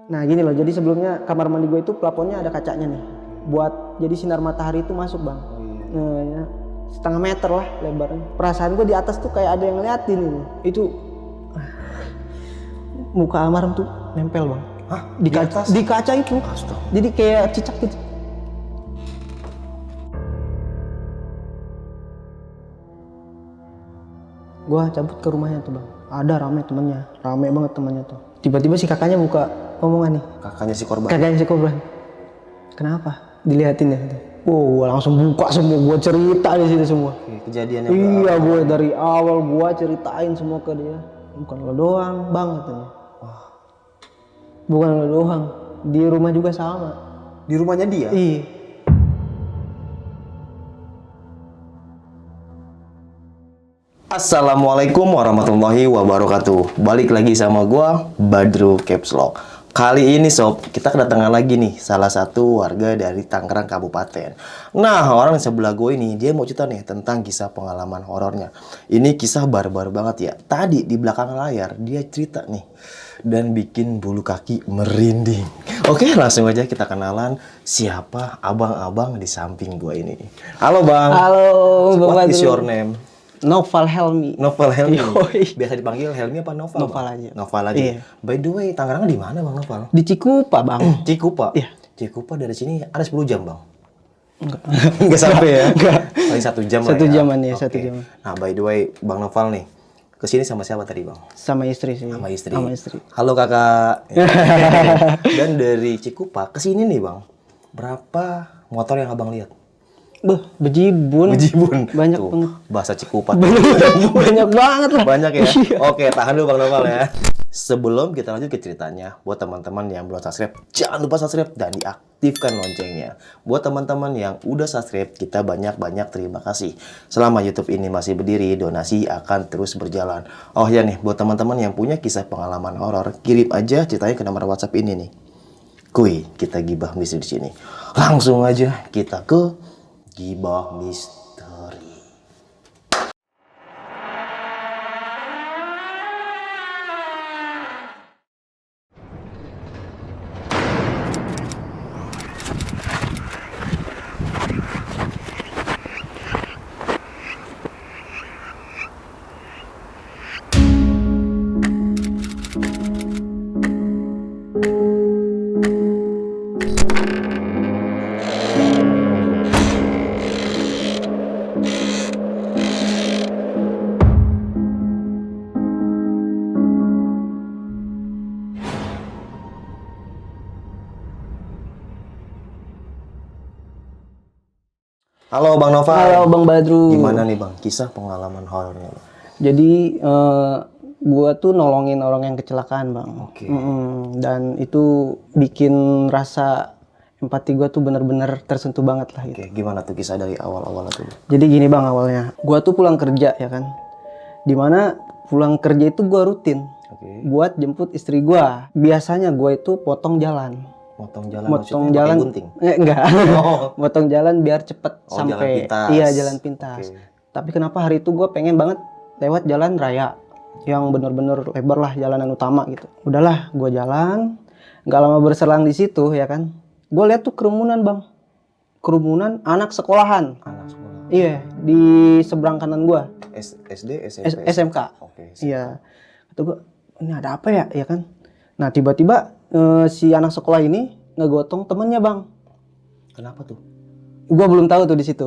Nah gini loh, jadi sebelumnya kamar mandi gue itu plafonnya ada kacanya nih, buat jadi sinar matahari itu masuk bang. Ya, setengah meter lah lebarnya. Perasaan gue di atas tuh kayak ada yang ngeliatin ini. Itu muka almarhum tuh nempel bang. Hah? Di kaca itu. Astaga. Jadi kayak cicak gitu. Gue cabut ke rumahnya tuh bang. Ada rame temennya, rame banget temennya tuh. Tiba-tiba si kakaknya buka omongan nih. Kakaknya si korban. Kakaknya si korban. Kenapa? Dilihatin ya. Gua langsung buka semua, gua cerita di situ semua. Kejadiannya. Iya, gue dari awal gua ceritain semua ke dia. Bukan lo doang, bang katanya. Wah. Bukan lo doang, di rumah juga sama. Di rumahnya dia? Iya. Assalamualaikum warahmatullahi wabarakatuh. Balik lagi sama gua Badru Caps Lock. Kali ini sob, kita kedatangan lagi nih salah satu warga dari Tangerang Kabupaten. Nah, orang di sebelah gue ini dia mau cerita nih tentang kisah pengalaman horornya. Ini kisah barbar banget ya. Tadi di belakang layar dia cerita nih dan bikin bulu kaki merinding. Oke, langsung aja kita kenalan siapa abang-abang di samping gue ini. Halo bang. Halo, What is your name? Noval Helmi. Noval Helmi. Yoi. Biasa dipanggil Helmi apa Noval? Noval aja. Noval aja. Iya. By the way, Tangerang di mana Bang Noval? Di Cikupa bang. Cikupa. Iya. Cikupa dari sini ada 10 jam Bang. Enggak sampai ya? Enggak. Paling 1 jam lah ya. 1 jaman ya, Oke. 1 jam. Nah, by the way, Bang Noval nih. Kesini sama siapa tadi Bang? Sama istri sih. Sama istri. Sama istri. Halo kakak. Dan dari Cikupa kesini nih Bang. Berapa motor yang abang lihat? Bejibun. Banyak Tuh, banget. bahasa Cikupa. Banyak banget lah. Banyak ya? Iya. Oke, tahan dulu Bang Noval ya. Sebelum kita lanjut ke ceritanya, buat teman-teman yang belum subscribe, jangan lupa subscribe dan diaktifkan loncengnya. Buat teman-teman yang udah subscribe, kita banyak-banyak terima kasih. Selama YouTube ini masih berdiri, donasi akan terus berjalan. Oh ya nih, buat teman-teman yang punya kisah pengalaman horor, kirim aja ceritanya ke nomor WhatsApp ini nih. Kuy, kita gibah misteri di sini. Langsung aja kita ke gibah misteri. Halo Bang Noval. Halo Bang Badru. Gimana nih Bang, kisah pengalaman horornya? Jadi gua tuh nolongin orang yang kecelakaan bang. Oke. Dan itu bikin rasa empati gua tuh bener-bener tersentuh banget lah gitu. Oke, gimana tuh kisah dari awal-awal tuh? Jadi gini bang awalnya, gua tuh pulang kerja ya kan. Dimana pulang kerja itu gua rutin Oke. buat jemput istri gua. Biasanya gua itu potong jalan. Motong jalan Motong maksudnya jalan. pakai gunting? Enggak. Oh. Motong jalan biar cepet Oh, sampai. jalan pintas. Iya jalan pintas. Oke. Tapi kenapa hari itu gua pengen banget lewat jalan raya yang bener-bener lebar lah, jalanan utama gitu. Udahlah, gua jalan, nggak lama berselang di situ ya kan. Gua lihat tuh kerumunan bang, kerumunan anak sekolahan. Anak sekolah. Iya, di seberang kanan gua. SD, SMP? SMK. Oke. Iya. Kata gua, ini ada apa ya, ya kan? Nah tiba-tiba si anak sekolah ini ngegotong temennya bang. Kenapa tuh? Gua belum tahu tuh di situ.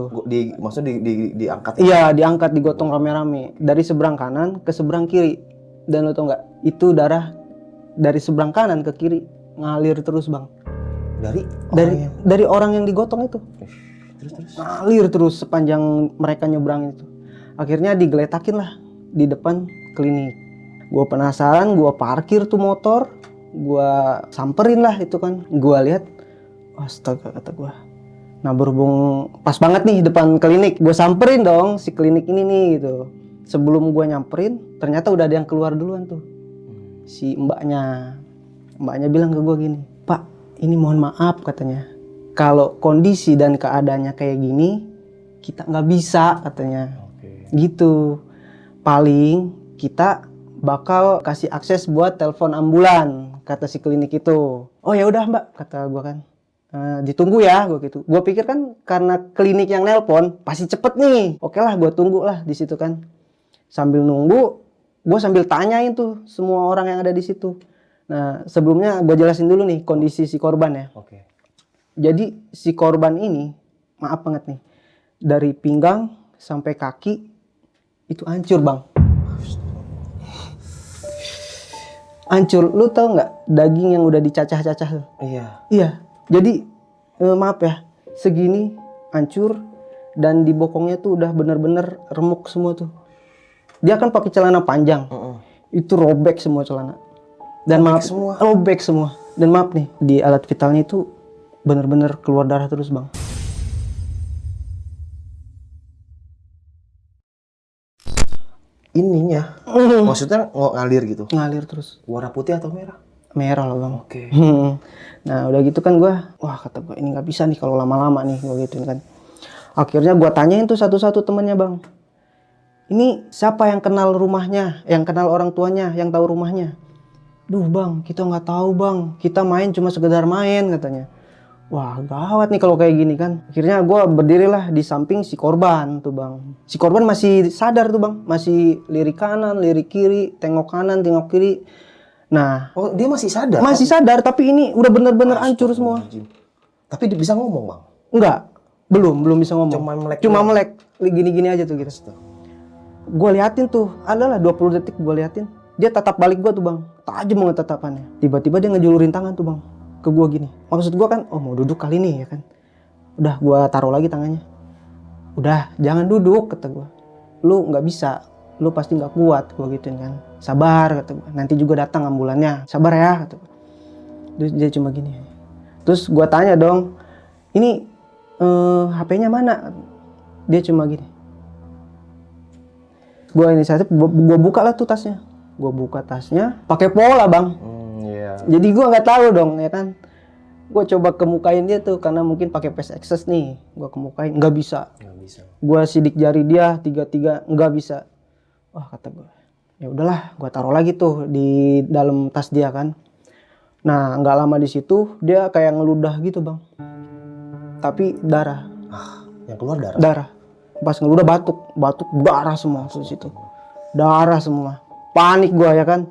Maksudnya diangkat? Iya, diangkat, digotong rame-rame dari seberang kanan ke seberang kiri. Dan lo tau nggak? Itu darah dari seberang kanan ke kiri ngalir terus bang. Dari orang yang digotong itu. Terus. Ngalir terus sepanjang mereka nyebrang itu. Akhirnya digeletakin lah di depan klinik. Gua penasaran, gua parkir tuh motor, gua samperin lah itu kan. Gua lihat, astaga kata gua. Nah berhubung pas banget nih depan klinik, gue samperin dong si klinik ini nih gitu. Sebelum gue nyamperin, ternyata udah ada yang keluar duluan tuh. Si mbaknya bilang ke gue gini, Pak ini mohon maaf katanya. Kalau kondisi dan keadaannya kayak gini, kita nggak bisa katanya. Oke. Gitu. Paling kita bakal kasih akses buat telepon ambulan kata si klinik itu. Oh ya udah mbak, kata gue kan. Ditunggu ya, gue gitu. Gue pikir kan karena klinik yang nelpon pasti cepet nih. Oke lah, gue tunggu lah di situ kan. Sambil nunggu, gue sambil tanyain tuh semua orang yang ada di situ. Nah sebelumnya gue jelasin dulu nih kondisi si korban ya. Oke. Jadi si korban ini, maaf banget nih, dari pinggang sampai kaki itu hancur bang. Hancur, lu tau nggak daging yang udah dicacah-cacah tuh? Iya. Iya, jadi maaf ya, segini hancur dan di bokongnya tuh udah bener-bener remuk semua tuh. Dia kan pakai celana panjang, itu robek semua celana. Dan Robek maaf, semua? robek semua. Dan maaf nih, di alat vitalnya itu bener-bener keluar darah terus bang. Ininya, maksudnya ngalir gitu. Ngalir terus. Warna putih atau merah? Merah loh bang. Oke. Nah udah gitu kan gue, wah kata gue ini nggak bisa nih kalau lama-lama nih gue gituin kan. Akhirnya gue tanyain tuh satu-satu temennya bang. Ini siapa yang kenal rumahnya, yang kenal orang tuanya, yang tahu rumahnya? Duh bang, kita nggak tahu bang. Kita main cuma sekedar main katanya. Wah gawat nih kalau kayak gini kan. Akhirnya gue berdirilah di samping si korban tuh bang. Si korban masih sadar tuh bang, masih lirik kanan, lirik kiri, tengok kanan, tengok kiri. Nah, Oh, dia masih sadar? masih sadar tapi ini udah bener-bener hancur semua. Tapi dia bisa ngomong, Bang? Enggak, belum bisa ngomong. Cuma melek melek, gini-gini aja tuh gitu. Gue liatin tuh, adalah 20 detik gue liatin. Dia tatap balik gue tuh bang, tajam banget tatapannya. Tiba-tiba dia ngejulurin tangan tuh bang, ke gue gini. Maksud gue kan, oh mau duduk kali nih ya kan. Udah gue taruh lagi tangannya. Udah, jangan duduk kata gue. Lu nggak bisa, lu pasti nggak kuat, gue gituin kan. Sabar kata gue, nanti juga datang ambulannya. Sabar ya kata gue. Terus dia cuma gini. Terus gue tanya dong, ini HP-nya mana? Dia cuma gini. Gue inisiatif, gue buka lah tuh tasnya. Gue buka tasnya, pakai pola bang. Iya. Jadi gue nggak tahu dong ya kan. Gue coba kemukain dia tuh karena mungkin pakai face access nih. Gue kemukain, nggak bisa. Nggak bisa. Gue sidik jari dia 3-3, nggak bisa. Wah kata gue, ya udahlah, gue taruh lagi tuh di dalam tas dia kan. Nah nggak lama di situ dia kayak ngeludah gitu bang. Tapi darah. Yang keluar darah? Darah. Pas ngeludah batuk darah semua di situ. Darah semua. Panik gue ya kan.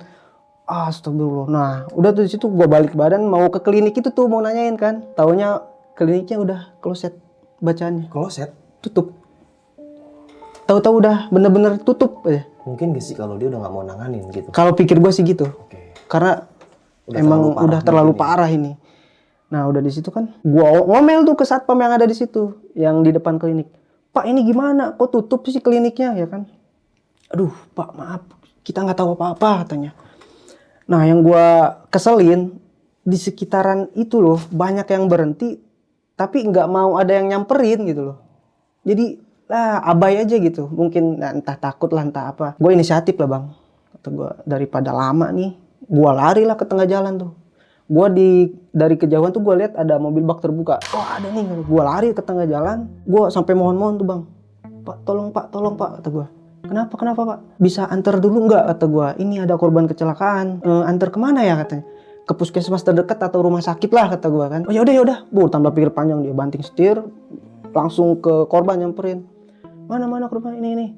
Astagfirullah. Nah, udah tuh di situ gue balik badan mau ke klinik itu tuh mau nanyain kan. Taunya kliniknya udah closet bacaannya. Kloset? Tutup. Tahu-tahu udah bener-bener tutup aja. Mungkin gak sih kalau dia udah nggak mau nanganin gitu? Kalau pikir gue sih gitu. Oke. Karena Udah emang terlalu parah udah terlalu mungkin ya. parah ini. Nah udah di situ kan, gua ngomel tuh ke satpam yang ada di situ, yang di depan klinik. Pak ini gimana? Kok tutup sih kliniknya ya kan? Aduh Pak maaf, kita nggak tahu apa-apa katanya. Nah yang gua keselin di sekitaran itu loh banyak yang berhenti, tapi nggak mau ada yang nyamperin gitu loh. Jadi lah abai aja gitu, mungkin entah takut lah entah apa. Gue inisiatif lah bang, kata gue daripada lama nih, gue lari lah ke tengah jalan tuh. Gue dari kejauhan tuh gue lihat ada mobil bak terbuka. Oh ada nih, gue lari ke tengah jalan. Gue sampai mohon-mohon tuh bang, Pak tolong Pak, kata gue. Kenapa Pak? Bisa antar dulu nggak kata gue? Ini ada korban kecelakaan. Antar kemana ya katanya? Ke puskesmas terdekat atau rumah sakit lah kata gue kan. Oh yaudah. Tambah pikir panjang dia, banting setir, langsung ke korban nyamperin. Mana korban ini.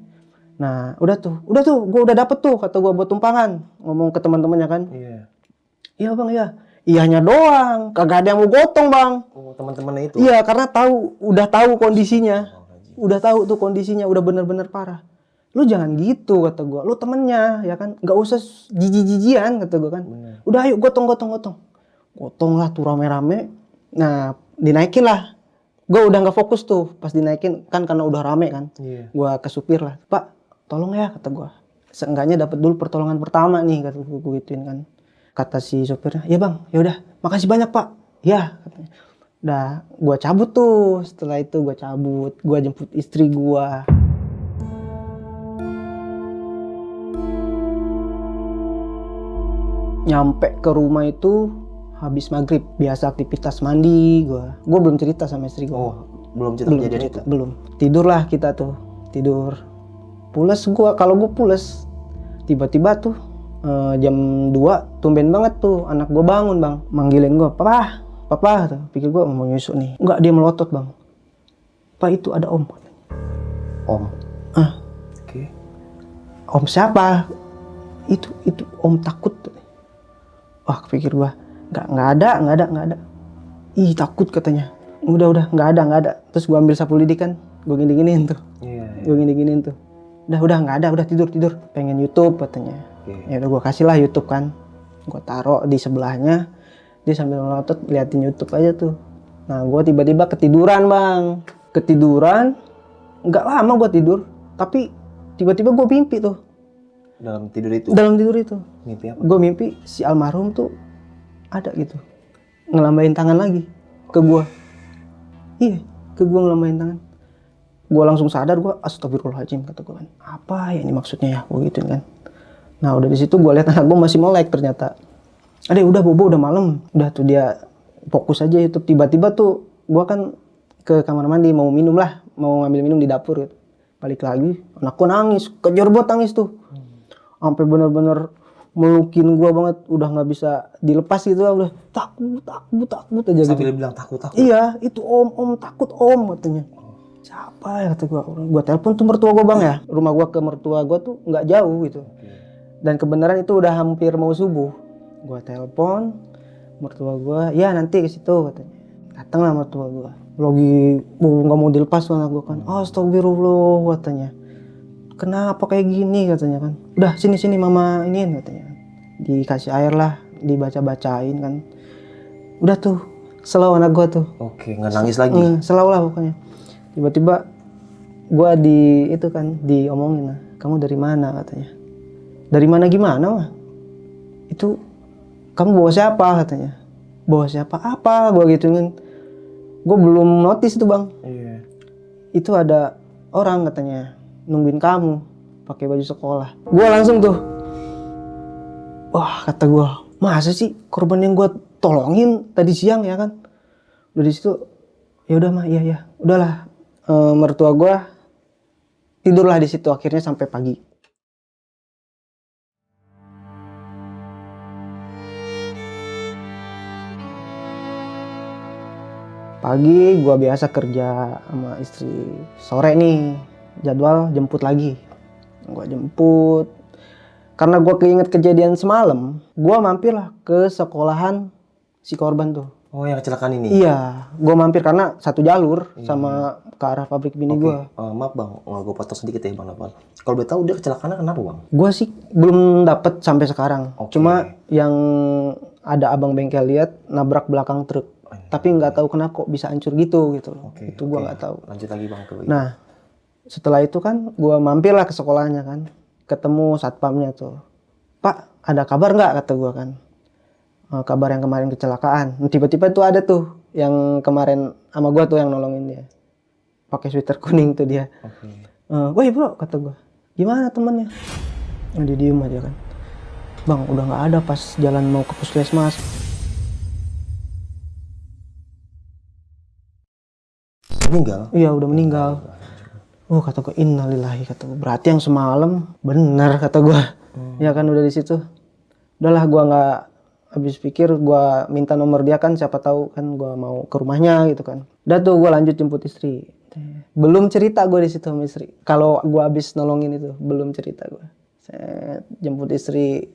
Nah udah tuh, gue udah dapet tuh kata gue buat tumpangan. Ngomong ke teman-temannya kan. Iya. Iya bang ya. Iyanya doang, kagak ada yang mau gotong bang. Oh, teman-temannya itu? Iya karena udah tahu kondisinya. Udah tahu tuh kondisinya, udah bener-bener parah. Lu jangan gitu kata gue, lu temennya ya kan. Gak usah jijik-jijian kata gue kan. Bener. Udah ayo gotong. Gotong lah tuh rame-rame. Nah dinaikin lah. Gue udah gak fokus tuh pas dinaikin kan karena udah rame kan. Iya. Gue ke supir lah, Pak tolong ya kata gue. Seenggaknya dapat dulu pertolongan pertama nih kata gue gituin kan. Kata si sopirnya, ya bang, ya udah, makasih banyak Pak. Ya, katanya. Udah, gue cabut tuh. Setelah itu gue cabut, gue jemput istri gue. Nyampe ke rumah itu habis maghrib, biasa aktivitas mandi gue belum cerita sama istri gue. Oh, belum cerita kejadian itu? Belum. Tidurlah kita tuh, tidur. Pules gue, kalau gue pules, tiba-tiba tuh jam 2 tumben banget tuh anak gue bangun bang, manggilin gue, papa tuh. Pikir gue mau nyusu nih, enggak, dia melotot bang. Pak, itu ada om. Om. Oke. Om siapa? Itu om takut. Wah, kepikir gue, nggak ada. Ih, takut katanya. Udah nggak ada. Terus gue ambil sapu lidi kan, gue gini-giniin tuh. Gue gini-giniin tuh. Udah nggak ada, udah tidur. Pengen YouTube katanya. Ya udah gue kasih lah YouTube kan. Gue taruh di sebelahnya. Dia sambil melotot liatin YouTube aja tuh. Nah, gue tiba-tiba ketiduran bang. Nggak lama gue tidur. Tapi tiba-tiba gue mimpi tuh. Dalam tidur itu? Dalam tidur itu. Mimpi apa? Gue mimpi si almarhum tuh ada gitu. Ngelambain tangan lagi ke gue. Iya, ke gue ngelambain tangan. Gue langsung sadar, gue astagfirullahaladzim kata gue kan. Apa ya ini maksudnya ya, gue gituin kan. Nah udah di situ gue lihat anak gue masih melek ternyata. Adek udah bobo, udah malam. Udah tuh dia fokus aja itu. Tiba-tiba tuh gue kan ke kamar mandi mau minum lah, mau ngambil minum di dapur gitu. Balik lagi, anak gue nangis, kejar buat nangis tuh. Sampai bener-bener melukin gue banget, udah nggak bisa dilepas gitu lah, udah takut aja gitu. Sambil bilang takut. Iya, itu om takut om katanya. Siapa ya kata gue telepon tuh mertua gue bang ya. Rumah gue ke mertua gue tuh nggak jauh gitu. Dan kebenaran itu udah hampir mau subuh. Gue telepon mertua gue, ya nanti ke situ katanya. Datanglah mertua gue. Lagi nggak mau dilepas tuh anak gue kan. Astagfirullah katanya. Kenapa kayak gini katanya kan. Udah sini mama iniin katanya. Dikasih air lah, dibaca-bacain kan. Udah tuh, selau anak gue tuh. Oke, nggak nangis lagi? Selau lah pokoknya. Tiba-tiba gue diomongin lah. Kamu dari mana katanya. Dari mana gimana mah? Itu kamu bawa siapa katanya. Bawa siapa? Apa? Gue gituin kan. Gue belum notice tuh bang. Iya. Itu ada orang katanya nungguin kamu pakai baju sekolah. Gue langsung tuh, wah kata gue, masa sih korban yang gue tolongin tadi siang ya kan. Udah di situ, ya udah mah, iya, udahlah. Mertua gue tidurlah di situ akhirnya sampai pagi. Pagi gue biasa kerja sama istri, sore nih jadwal jemput lagi. Gue jemput, karena gue keinget kejadian semalam, gue mampir lah ke sekolahan si korban tuh. Oh, yang kecelakaan ini? Iya, gue mampir karena satu jalur sama ke arah pabrik bini gue. Maaf bang, gue potong sedikit ya bang Nopal. Kalau boleh tahu dia kecelakaannya kenapa bang? Gue sih belum dapet sampai sekarang. Cuma yang ada abang bengkel lihat nabrak belakang truk. Tapi nggak tahu kenapa kok bisa hancur gitu loh. Itu gue nggak tahu. Lanjut lagi bang. Nah, setelah itu kan gue mampir lah ke sekolahnya kan. Ketemu satpamnya tuh. Pak, ada kabar nggak kata gue kan. Kabar yang kemarin kecelakaan. Tiba-tiba tuh ada tuh yang kemarin sama gue tuh yang nolongin dia. Pakai sweater kuning tuh dia. Woi bro kata gue. Gimana temennya? Dia diem aja kan. Bang udah nggak ada pas jalan mau ke puskesmas. Meninggal? Iya udah meninggal. Kata gue innalillahi kata gue. Berarti yang semalam bener kata gue. Ya kan udah di situ. Udahlah gue nggak habis pikir, gue minta nomor dia kan, siapa tahu kan gue mau ke rumahnya gitu kan. Udah tuh gue lanjut jemput istri. Belum cerita gue di situ sama istri. Kalau gue habis nolongin itu belum cerita gue. Saya jemput istri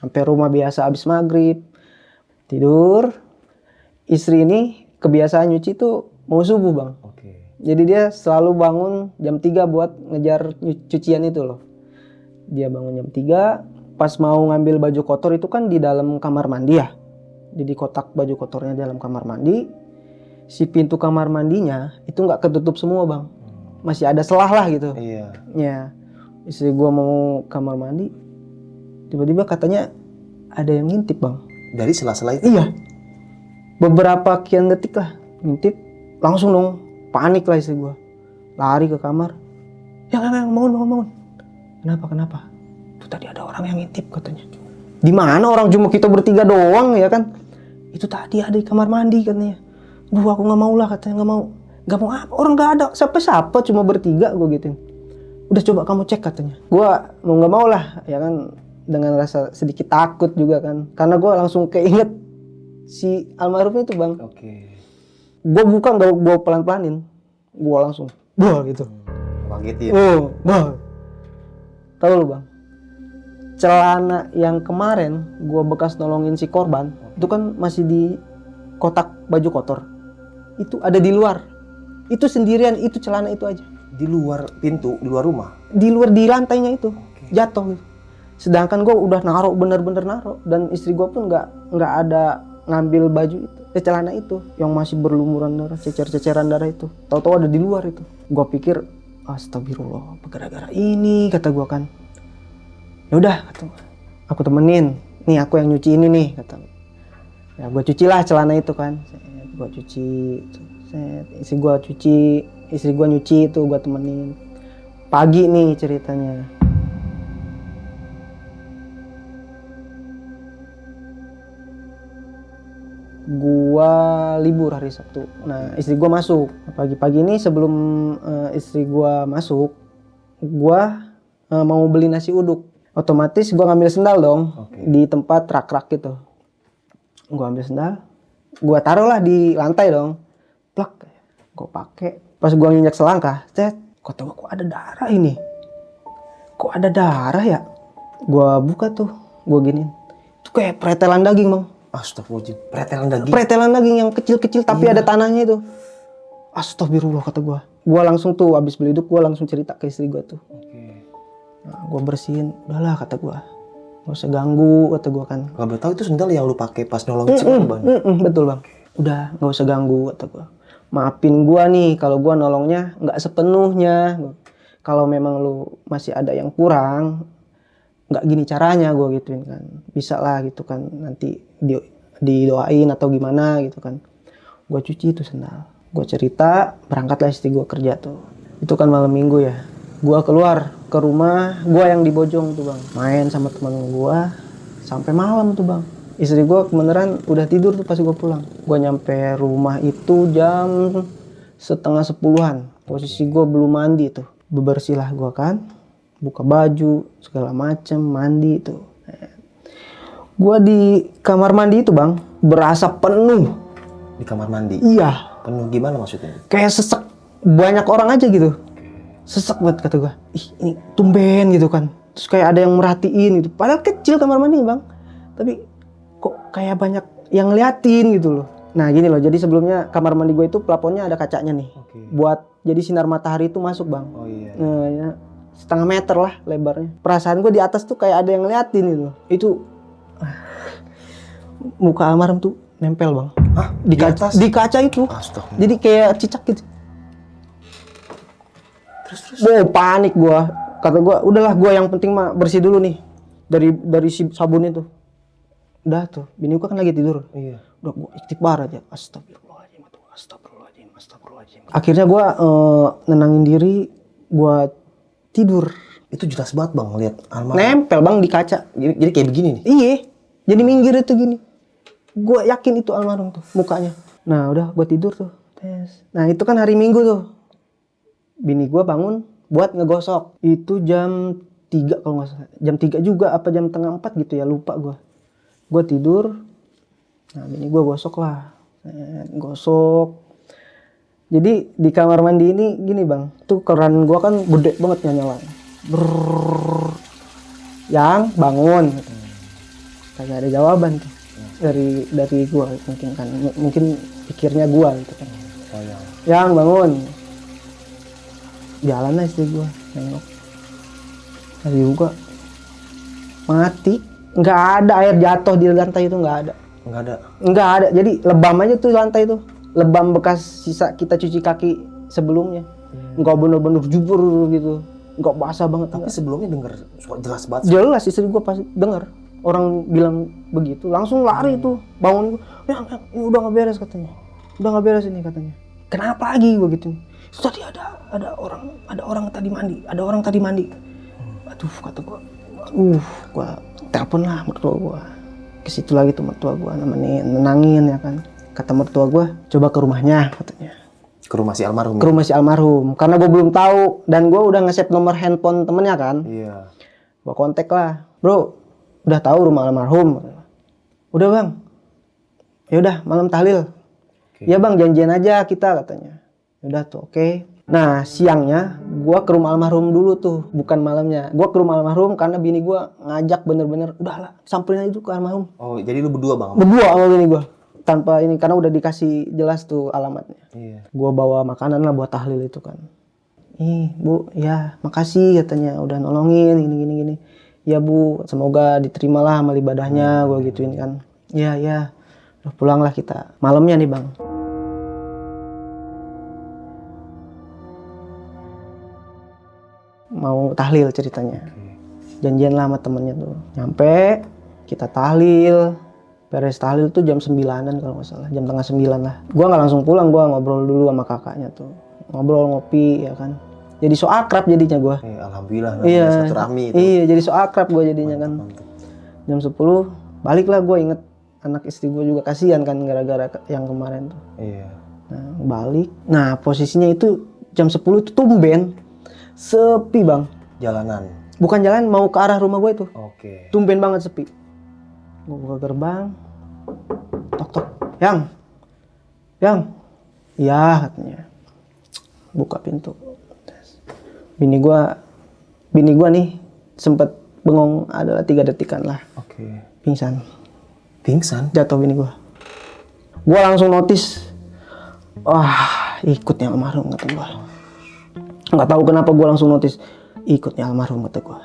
sampai rumah biasa habis maghrib. Tidur. Istri ini kebiasaan nyuci tuh mau subuh bang. Jadi dia selalu bangun jam 3 buat ngejar cucian itu loh. Dia bangun jam 3, pas mau ngambil baju kotor itu kan di dalam kamar mandi ya. Jadi kotak baju kotornya dalam kamar mandi. Si pintu kamar mandinya itu nggak ketutup semua bang. Masih ada selah lah gitu. Iya. Ya, istri gua mau kamar mandi. Tiba-tiba katanya ada yang ngintip bang. Dari Sela-sela itu? Iya. Beberapa sekian detik lah ngintip. Langsung dong panik lah istri gua. Lari ke kamar. Yang bangun. Kenapa? Tuh tadi ada orang yang ngintip katanya. Di mana orang, cuma kita bertiga doang ya kan? Itu tadi ada di kamar mandi katanya. Duh aku nggak mau lah katanya, nggak mau apa? Orang nggak ada siapa cuma bertiga gue gituin. Udah coba kamu cek katanya. Gua mau nggak mau lah ya kan, dengan rasa sedikit takut juga kan, karena gue langsung keinget si almarhum itu bang. Oke. Gue bukan gue pelan-pelanin, gue langsung bah gitu. Kagetin. Oh, bah. Tahu lu bang, celana yang kemarin gue bekas nolongin si korban itu kan masih di kotak baju kotor, itu ada di luar, itu sendirian, itu celana itu aja Di luar pintu, di luar rumah. di luar, di lantainya itu jatuh gitu. Sedangkan gue udah naruh, bener-bener naruh, dan istri gue pun nggak ada ngambil baju itu, celana itu yang masih berlumuran darah, cecer-ceceran darah itu. Tahu-tahu ada di luar itu. Gue pikir astagfirullah, gara-gara ini, kata gue kan. Ya udah, kata gue, aku temenin. Nih aku yang nyuci ini nih, kata. Ya gue cuci lah celana itu kan. Gue cuci, istri gue nyuci itu, gue temenin. Pagi nih ceritanya. Gua libur hari Sabtu. Nah, istri gua masuk. Pagi-pagi ini sebelum istri gua masuk, gua mau beli nasi uduk. Otomatis gua ngambil sendal dong di tempat rak-rak gitu. Gua ambil sendal, gua taruh lah di lantai dong. Plak, gua pakai. Pas gua nginjak selangkah, kata gua, kok ada darah ini? Kok ada darah ya? Gua buka tuh, gua giniin. Itu kayak pretelan daging, Bang. Astagfirullahaladzim, pretelan daging. Pretelan daging yang kecil-kecil tapi ada tanahnya itu. Astagfirullah, kata gua. Gua langsung tuh abis beli uduk, gua langsung cerita ke istri gua tuh. Nah, gua bersihin, udahlah kata gua. Gak usah ganggu, kata gua kan. Kalau boleh tahu itu sendal yang lu pakai pas nolongin si korban. Betul bang. Udah, gak usah ganggu, kata gua. Maafin gua nih kalau gua nolongnya nggak sepenuhnya. Kalau memang lu masih ada yang kurang, nggak gini caranya, gua gituin kan. Bisa lah gitu kan, nanti didoain atau gimana gitu kan. Gua cuci itu sendal, gua cerita, berangkatlah istri gua kerja tuh. Itu kan malam minggu ya. Gua keluar ke rumah gua yang di Bojong tuh bang, main sama teman gua sampai malam tuh bang. Istri gua beneran udah tidur tuh pas gua pulang. Gua nyampe rumah itu jam 9:30-an. Posisi gua belum mandi tuh. Bebersih lah gua kan, buka baju segala macem, mandi tuh. Gua di kamar mandi itu bang, berasa penuh. Di kamar mandi? Iya. Penuh gimana maksudnya? Kayak sesek, banyak orang aja gitu. Sesek banget kata gua. Ih ini tumben gitu kan. Terus kayak ada yang merhatiin gitu. Padahal kecil kamar mandi bang. Tapi kok kayak banyak yang ngeliatin gitu loh. Nah gini loh, jadi sebelumnya kamar mandi gue itu plafonnya ada kacanya nih. Buat jadi sinar matahari itu masuk bang. Oh iya. Nah, ya, 1,5 meter lah lebarnya. Perasaan gue di atas tuh kayak ada yang ngeliatin gitu. Itu muka almarhum tuh nempel bang. Hah? Di kaca, atas? di kaca itu. Astaga. Jadi kayak cicak gitu. Terus. Panik gua. Kata gua, udahlah gua yang penting mah bersih dulu nih. Dari si sabun itu. Udah tuh, bini gua kan lagi tidur. Iya. Udah gua istighfar aja. Astagfirullahaladzim, astagfirullahaladzim. Akhirnya gua nenangin diri, gua tidur. Itu jelas banget bang, lihat almarhum. Nempel bang di kaca. Jadi kayak begini nih. Iya. Jadi minggir itu gini. Gua yakin itu almarhum tuh mukanya. Nah, udah gua tidur tuh. Nah, itu kan hari Minggu tuh. Bini gua bangun buat ngegosok. Itu jam 3 kalau nggak salah. Jam 3 juga apa jam tengah 4 gitu ya, lupa gua. Gua tidur. Nah, bini gua gosok lah. Gosok. Jadi di kamar mandi ini gini bang. Tuh keran gua kan gede banget nyala. Brrrr. Yang bangun. Kagak ada jawaban tuh. Dari gua mungkin pikirnya gua gitu kan. Oh, iya. Yang bangun. Jalan lah istri gua nengok. Tadi juga mati, nggak ada air jatuh di lantai itu, nggak ada. Nggak ada. Jadi lebam aja tuh lantai itu, lebam bekas sisa kita cuci kaki sebelumnya. Nggak bener-bener jubur gitu, nggak basah banget. Tapi sebelumnya denger suara jelas banget. Jelas istri gua pasti denger orang bilang begitu, langsung lari tuh, bangun. Ya, ini udah nggak beres katanya, udah nggak beres ini katanya. Kenapa lagi begitu? Tadi ada orang tadi mandi. Aduh kata gua, gua telepon lah mertua gua. Ke situ lagi tuh mertua gua nenangin ya kan. Kata mertua gua, coba ke rumahnya katanya. Ke rumah si almarhum. Ke rumah si almarhum. Karena gua belum tahu dan gua udah nge-save nomor handphone temennya kan. Iya. Gua kontak lah, bro. udah tahu rumah almarhum. Udah bang, ya udah malam tahlil. Ya bang, janjian aja kita katanya. Udah tuh, oke. Nah siangnya gua ke rumah almarhum dulu tuh, bukan malamnya. Gua ke rumah almarhum karena bini gua ngajak bener-bener, udahlah samperin aja tuh ke almarhum. Oh, jadi lu berdua bang? Berdua sama bini gua. Tanpa ini, karena udah dikasih jelas tuh alamatnya. Iya. Gua bawa makanan lah buat tahlil itu kan. Ih bu, ya makasih katanya udah nolongin gini. Ya bu, semoga diterimalah amal ibadahnya, gua gituin kan. Ya, udah pulanglah kita. Malamnya nih bang. Mau tahlil ceritanya. Janjian lah sama temennya tuh. Nyampe, kita tahlil. Beres tahlil tuh jam 9-an kalau nggak salah. Jam tengah 9 lah. Gua nggak langsung pulang, gua ngobrol dulu sama kakaknya tuh. Ngobrol, ngopi ya kan. Jadi so akrab jadinya gua. Alhamdulillah, Iya, satu rahmi itu. iya jadi so akrab gua jadinya kan. Mantap. Jam 10 baliklah, gua inget anak istri gua juga kasihan kan gara-gara yang kemarin tuh. Iya. Nah, balik. Nah, posisinya itu jam 10 itu tumben sepi, Bang. Jalanan. Bukan jalan, mau ke arah rumah gua itu. Oke. Tumben banget sepi. Gua buka gerbang. Tok. Yang. Iya katanya. Buka pintu. Bini gua nih sempet bengong adalah 3 detikan lah. Oke. Pingsan. Pingsan? Jatuh bini gua. Gua langsung notice. Wah, ikutnya almarhum kata gua. Nggak tahu kenapa gua langsung notice. Ikutnya almarhum kata gua.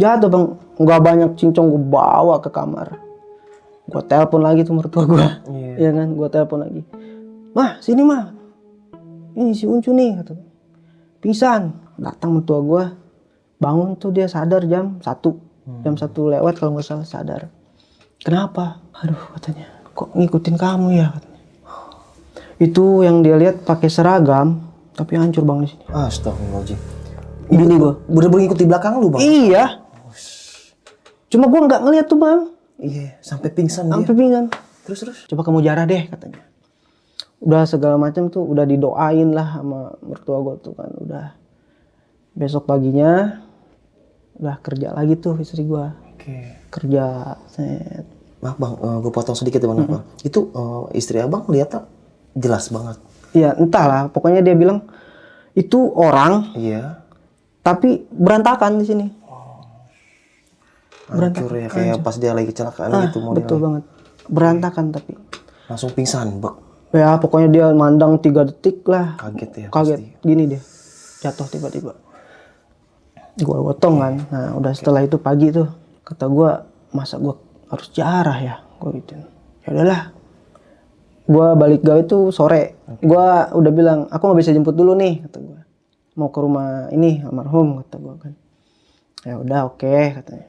Jatuh bang, nggak banyak cincong gua bawa ke kamar. Gua telepon lagi tuh mertua gua. Iya kan, gua telepon lagi. Mah, sini mah. Ini si Uncu nih kata. Pingsan. Datang mertua gua. Bangun tuh dia sadar jam 1. Jam 1 lewat kalau nggak salah sadar. Kenapa? Aduh katanya. Kok ngikutin kamu ya katanya. Itu yang dia lihat pakai seragam tapi hancur bang di sini. Astagfirullahaladzim. Bini gua. Bener-bener ngikut di belakang lu bang? Iya. Cuma gua nggak ngeliat tuh bang. Iya. Sampai pingsan Sampai dia. pingsan. Terus? Coba kamu jarah deh katanya. Udah segala macam tuh udah didoain lah sama mertua gua tuh kan. Udah. Besok paginya udah kerja lagi tuh istri gua. Oke. Kerja set. Maaf bang, gue potong sedikit ya bang. Itu istri abang lihatnya jelas banget. Iya entahlah. Pokoknya dia bilang itu orang. Iya. Tapi berantakan di sini. Hancur ya, kayak pas dia lagi kecelakaan gitu modelnya. Betul banget. Berantakan tapi. Langsung pingsan bang. Ya pokoknya dia mandang 3 detik lah. Kaget ya. Kaget. Pasti. Gini dia. Jatuh tiba-tiba. Gua gotong kan. Nah udah setelah itu pagi tuh. Kata gua, masa gua harus jarah ya. Gua gitu. Ya udahlah. Gua balik gawe tuh sore. Gua udah bilang, aku nggak bisa jemput dulu nih. Kata gua. Mau ke rumah ini almarhum kata gua kan. Ya udah oke katanya.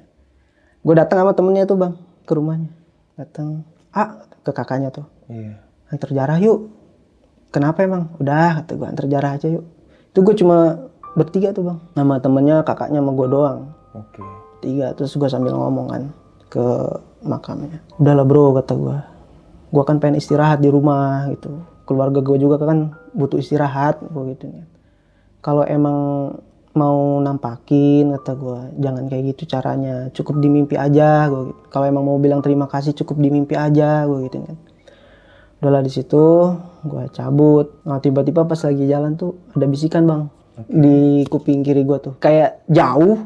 Gue datang sama temennya tuh bang ke rumahnya. Datang ke kakaknya tuh. Iya. Antar jarah yuk. Kenapa emang? Udah kata gue, antar jarah aja yuk. Itu gue cuma bertiga tuh bang. Nama temennya, kakaknya sama gue doang. Oke. 3. Terus gue sambil ngomong kan ke makamnya. Udahlah bro kata gue. Gue kan pengen istirahat di rumah gitu. Keluarga gue juga kan butuh istirahat. Gue gitu. Kalau emang mau nampakin kata gue, jangan kayak gitu caranya, cukup di mimpi aja gue gitu. Kalau emang mau bilang terima kasih cukup di mimpi aja gue gitu kan. Udahlah di situ gue cabut. Nah tiba-tiba pas lagi jalan tuh ada bisikan bang di kuping kiri gue tuh, kayak jauh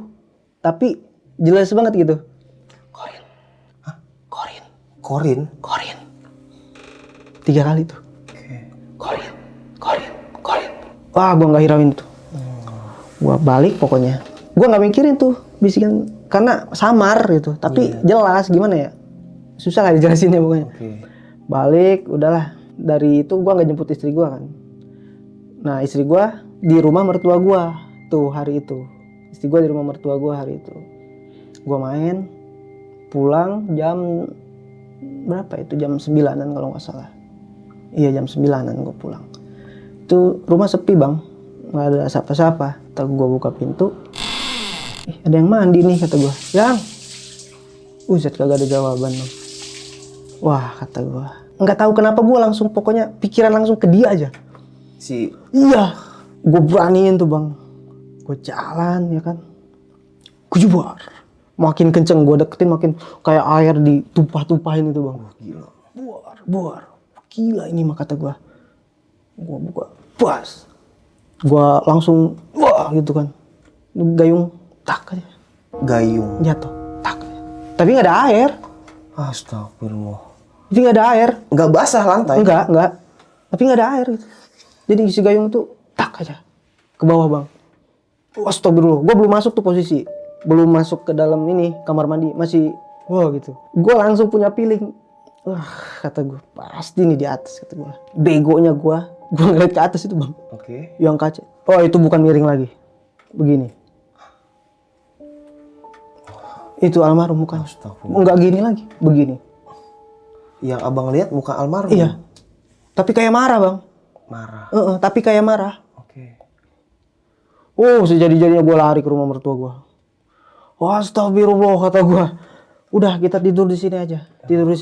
tapi jelas banget gitu. Korin. Hah? Korin. 3 kali tuh. Korin. Wah gue nggak hirauin tuh. Gua balik pokoknya. Gua nggak mikirin tuh bisikan karena samar gitu. Tapi jelas gimana ya? Susah lah dijelasinnya pokoknya. Balik, udahlah. Dari itu gua nggak jemput istri gua kan. Nah istri gua di rumah mertua gua tuh hari itu. Istri gua di rumah mertua gua hari itu. Gua main, pulang jam berapa itu? Jam 9-an kalau nggak salah. Iya jam 9-an gua pulang. Itu rumah sepi bang. Nggak ada siapa-siapa. Kata gue buka pintu, ada yang mandi nih kata gue. Yang, Uzet kagak ada jawaban bang. Wah kata gue, nggak tahu kenapa gue langsung pokoknya pikiran langsung ke dia aja. Iya, gue beraniin tuh bang. Gue jalan ya kan, kujubar, Makin kenceng gue deketin, makin kayak air ditumpah-tumpahin itu bang. Gila. Buar. Gila ini mah kata gue. Gue buka, pas. Gue langsung, wah gitu kan. Gayung, tak aja. Gayung. Jatuh, tak. Tapi nggak ada air. Astagfirullah. Tapi nggak ada air. Nggak basah lantai? Enggak. Tapi nggak ada air gitu. Jadi si gayung tuh, tak aja. Ke bawah bang. Astagfirullah. Gue belum masuk tuh posisi. Belum masuk ke dalam ini kamar mandi, masih wah gitu. Gue langsung punya feeling, wah kata gue pasti nih di atas kata gue. Begonya gue ngeliat ke atas itu bang. Oke. Yang kaca. Oh itu bukan miring lagi, begini. Itu almarhum bukan. Enggak gini lagi, begini. Yang abang lihat muka almarhum? Iya. Tapi kayak marah bang. Marah. Tapi kayak marah. Oke. Oh sejadi-jadinya gue lari ke rumah mertua gue. Astagfirullah kata gue. Udah kita tidur di sini aja. Tidur di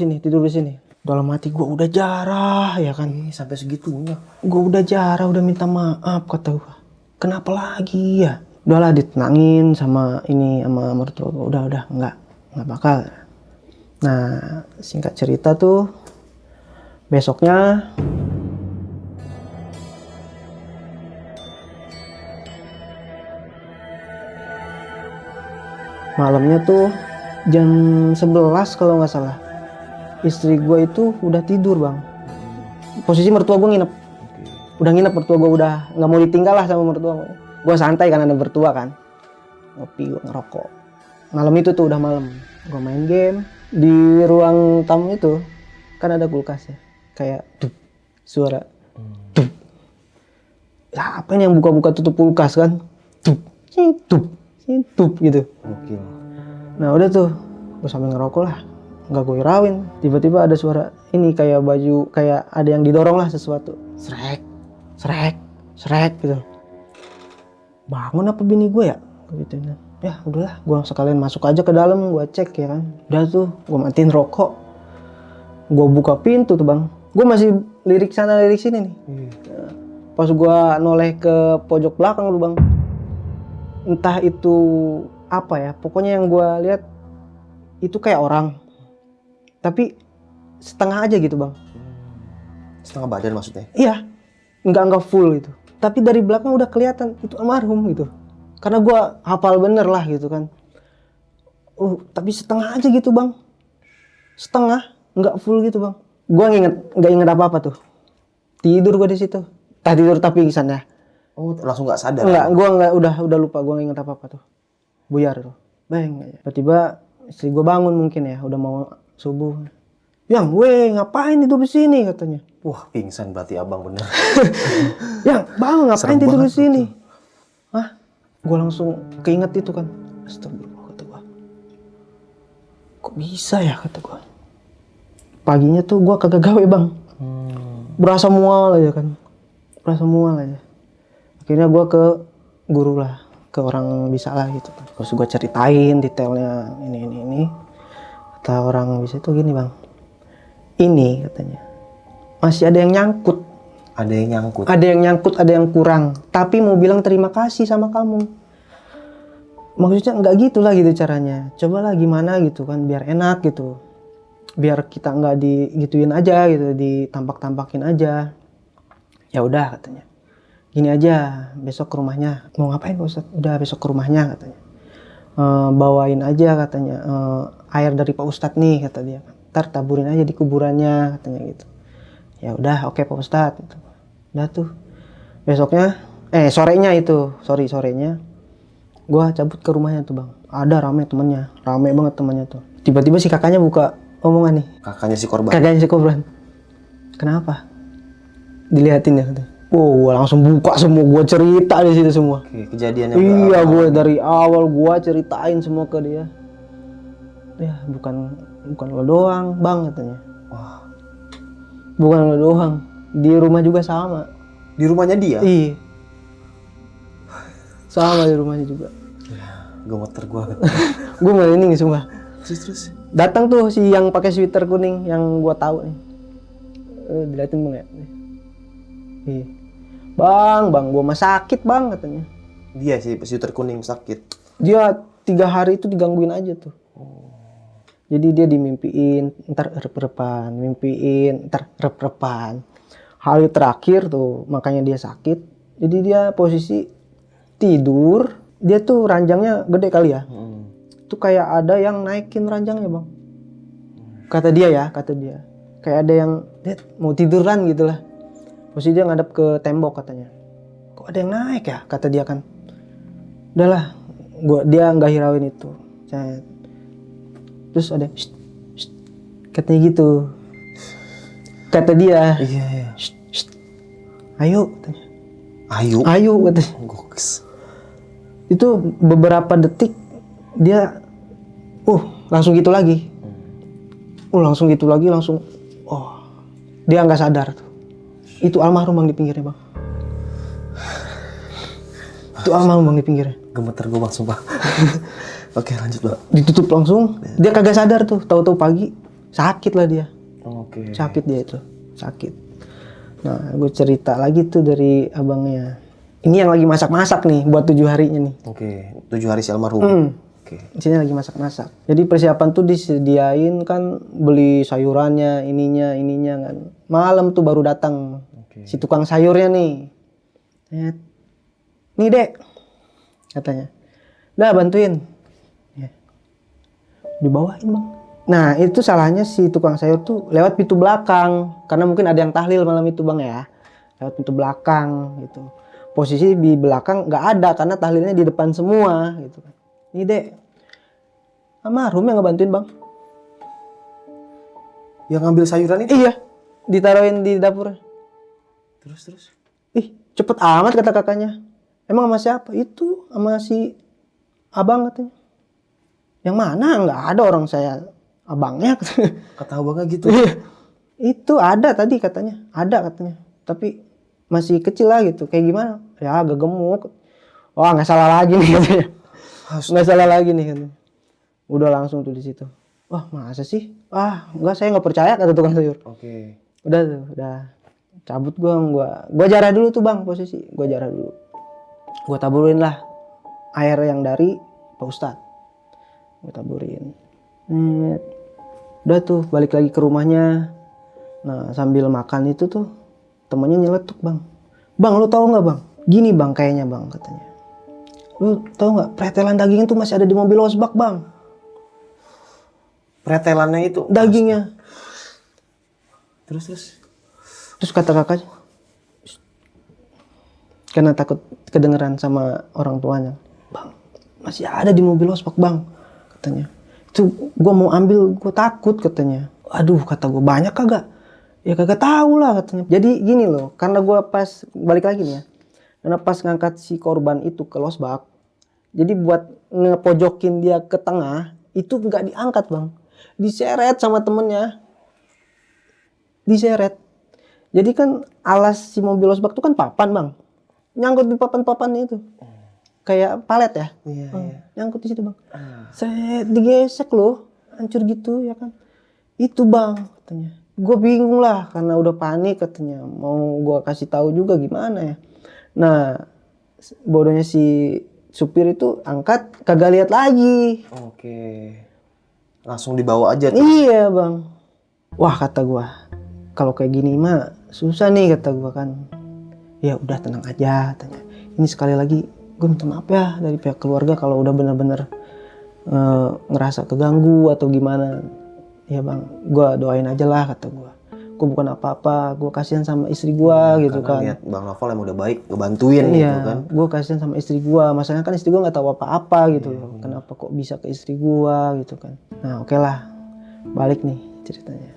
sini. Dalam hati gue udah jarah ya kan. Sampai segitunya. Gue udah jarah, udah minta maaf kata gue. Kenapa lagi ya? Udahlah ditenangin sama mertua gue. Udah nggak bakal. Nah singkat cerita tuh besoknya malamnya tuh jam 11 kalau nggak salah. Istri gue itu udah tidur bang. Posisi mertua gue nginep. Udah nginep mertua gue, udah nggak mau ditinggal lah sama mertua gue. Gue santai kan ada mertua kan. Ngopi, gue ngerokok. Malam itu tuh udah malam. Gue main game. Di ruang tamu itu kan ada kulkas ya. Kayak dup, suara dup. Ya, apa yang buka-buka tutup kulkas kan? Dup gitu. Oke. Nah udah tuh, gue sambil ngerokok lah, nggak gue hirauin. Tiba-tiba ada suara ini kayak baju, kayak ada yang didorong lah sesuatu. Srek gitu. Bangun apa bini gue ya? Gitu. Ya udahlah, gue sekalian masuk aja ke dalam, gue cek ya kan. Udah tuh, gue matiin rokok. Gue buka pintu tuh bang. Gue masih lirik sana lirik sini nih. Pas gue noleh ke pojok belakang lu bang. Entah itu apa ya, pokoknya yang gue lihat itu kayak orang, tapi setengah aja gitu bang. Setengah badan maksudnya? Iya, nggak full gitu. Tapi dari belakang udah kelihatan itu almarhum gitu. Karena gue hafal bener lah gitu kan. Tapi setengah aja gitu bang. Setengah, nggak full gitu bang. Gue nggak inget apa tuh. Tidur gue di situ. Tidur tapi pingsan ya. Oh, langsung nggak sadar? Enggak, udah lupa, gue nggak inget apa tuh. Buyar tuh, bang. Tiba-tiba istri gue bangun mungkin ya, udah mau subuh. Yang, ngapain tidur di sini katanya. Wah, pingsan berarti abang bener. Yang, bang ngapain Serem tidur di banget sini? Hah? Gue langsung keinget itu kan. Astagfirullah kata gue. Kok bisa ya kata gue. Paginya tuh gue kagak gawe bang. Berasa mual aja kan. Akhirnya gue ke guru lah, ke orang bisa lah gitu. Terus gue ceritain detailnya ini. Kata orang bisa itu gini bang, ini katanya masih ada yang nyangkut. Ada yang nyangkut, ada yang kurang. Tapi mau bilang terima kasih sama kamu. Maksudnya nggak gitulah gitu caranya. Cobalah gimana gitu kan, biar enak gitu. Biar kita nggak digituin aja gitu, ditampak-tampakin aja. Ya udah katanya. Gini aja, besok ke rumahnya. Mau ngapain Pak Ustadz? Udah besok ke rumahnya katanya. Bawain aja katanya air dari Pak Ustadz nih kata dia. Ntar taburin aja di kuburannya katanya gitu. Ya udah oke Pak Ustadz. Gitu. Udah tuh. Besoknya, sorenya gue cabut ke rumahnya tuh bang. Ada rame banget temannya tuh. Tiba-tiba si kakaknya buka omongan nih. Kakaknya si korban. Kenapa? Dilihatin ya katanya. Gue langsung buka semua, gue cerita di situ semua. Oke, kejadiannya. Iya, gue dari awal gue ceritain semua ke dia. Ya bukan lo doang bang katanya. Wah. Bukan lo doang, di rumah juga sama. Di rumahnya dia? Iya. Sama di rumahnya juga. Gemeter gue. Gue merinding semua. Terus. Datang tuh si yang pakai sweater kuning yang gue tahu nih. Diliatin bang ya. Iya. Bang, gue mah sakit bang katanya. Dia sih sweater kuning sakit. Dia 3 hari itu digangguin aja tuh. Jadi dia dimimpiin, ntar rep-repan, mimpiin, ntar rep-repan. Hari terakhir tuh, makanya dia sakit. Jadi dia posisi tidur, dia tuh ranjangnya gede kali ya. Itu kayak ada yang naikin ranjangnya bang. Kata dia ya, kata dia. Kayak ada yang dia mau tiduran gitu lah. Posisi dia ngadep ke tembok katanya. Kok ada yang naik ya, kata dia kan. Udahlah, dia nggak hirauin itu. Terus ada shh, shh, katanya gitu. Kata dia, Iya. shh, shh, ayo katanya. Ayo Katanya. Goks. Itu beberapa detik dia langsung gitu lagi. Langsung gitu lagi, langsung dia nggak sadar tuh. Itu almarhum bang di pinggirnya bang. Itu almarhum bang di pinggirnya. Gemeter gue bang sumpah. Oke lanjut bang. Ditutup langsung, dia kagak sadar tuh. Tahu-tahu pagi sakit lah dia. Oke. Sakit dia itu, sakit. Nah, gue cerita lagi tuh dari abangnya. Ini yang lagi masak-masak nih buat 7 harinya nih. Oke, 7 hari si almarhum. Oke. Di sini lagi masak-masak. Jadi persiapan tuh disediain kan, beli sayurannya, ininya kan. Malam tuh baru datang si tukang sayurnya nih. Nih dek, katanya. Udah bantuin. Ya. Dibawain bang. Nah itu salahnya si tukang sayur tuh lewat pintu belakang. Karena mungkin ada yang tahlil malam itu bang ya. Lewat pintu belakang gitu. Posisi di belakang nggak ada karena tahlilnya di depan semua gitu. Nih dek, almarhum yang ngebantuin bang. Yang ngambil sayuran itu? Iya, ditaruhin di dapur. Terus? Ih, cepet amat kata kakaknya. Emang sama siapa? Itu sama si abang katanya. Yang mana? Nggak ada orang saya abangnya. Kata abangnya gitu? Iya, itu ada tadi katanya. Ada katanya. Tapi masih kecil lah gitu. Kayak gimana? Ya agak gemuk. Wah nggak salah lagi nih katanya. Nggak salah lagi nih katanya. Udah langsung tuh di situ. Wah masa sih? Enggak, saya nggak percaya kata tukang sayur. Oke. Udah cabut gua jarah dulu tuh bang posisi. Gua jarah dulu. Gua taburin lah air yang dari Pak Ustadz. Gua taburin. Udah tuh balik lagi ke rumahnya. Nah sambil makan itu tuh temennya nyeletuk bang. Bang lu tahu nggak bang? Gini bang kayaknya bang katanya. Lu tahu nggak pretelan dagingnya tuh masih ada di mobil losbak bang. Pretelannya itu? Dagingnya. Terus kata kakaknya. Karena takut kedengeran sama orang tuanya. Bang masih ada di mobil losbak bang katanya. Itu gue mau ambil, gue takut katanya. Aduh kata gue, banyak kagak? Ya kagak tahu lah katanya. Jadi gini loh, karena gue pas balik lagi nih ya, karena pas ngangkat si korban itu ke losbak, jadi buat ngepojokin dia ke tengah itu nggak diangkat bang, diseret sama temennya, diseret. Jadi kan alas si mobil losbak itu kan papan bang, nyangkut di papan-papan itu. Kayak palet ya, nyangkut di situ bang. Saya digesek loh, hancur gitu ya kan. Itu bang katanya. Gue bingung lah karena udah panik katanya. Mau gue kasih tahu juga gimana ya. Nah bodohnya si supir itu angkat kagak lihat lagi. Oke. Langsung dibawa aja tuh. Iya bang. Wah kata gue, kalau kayak gini mah susah nih kata gue kan. Ya udah tenang aja katanya. Ini sekali lagi gue minta maaf ya dari pihak keluarga kalau udah bener-bener ngerasa keganggu atau gimana. Ya bang, gue doain aja lah kata gue. Gue bukan apa-apa, gue kasihan sama istri gue gitu kan. Lihat Bang Novel yang udah baik ngebantuin gitu kan. Gue kasihan sama istri gue. Masalahnya kan istri gue nggak tahu apa-apa gitu loh. Kenapa kok bisa ke istri gue gitu kan. Nah oke lah, balik nih ceritanya.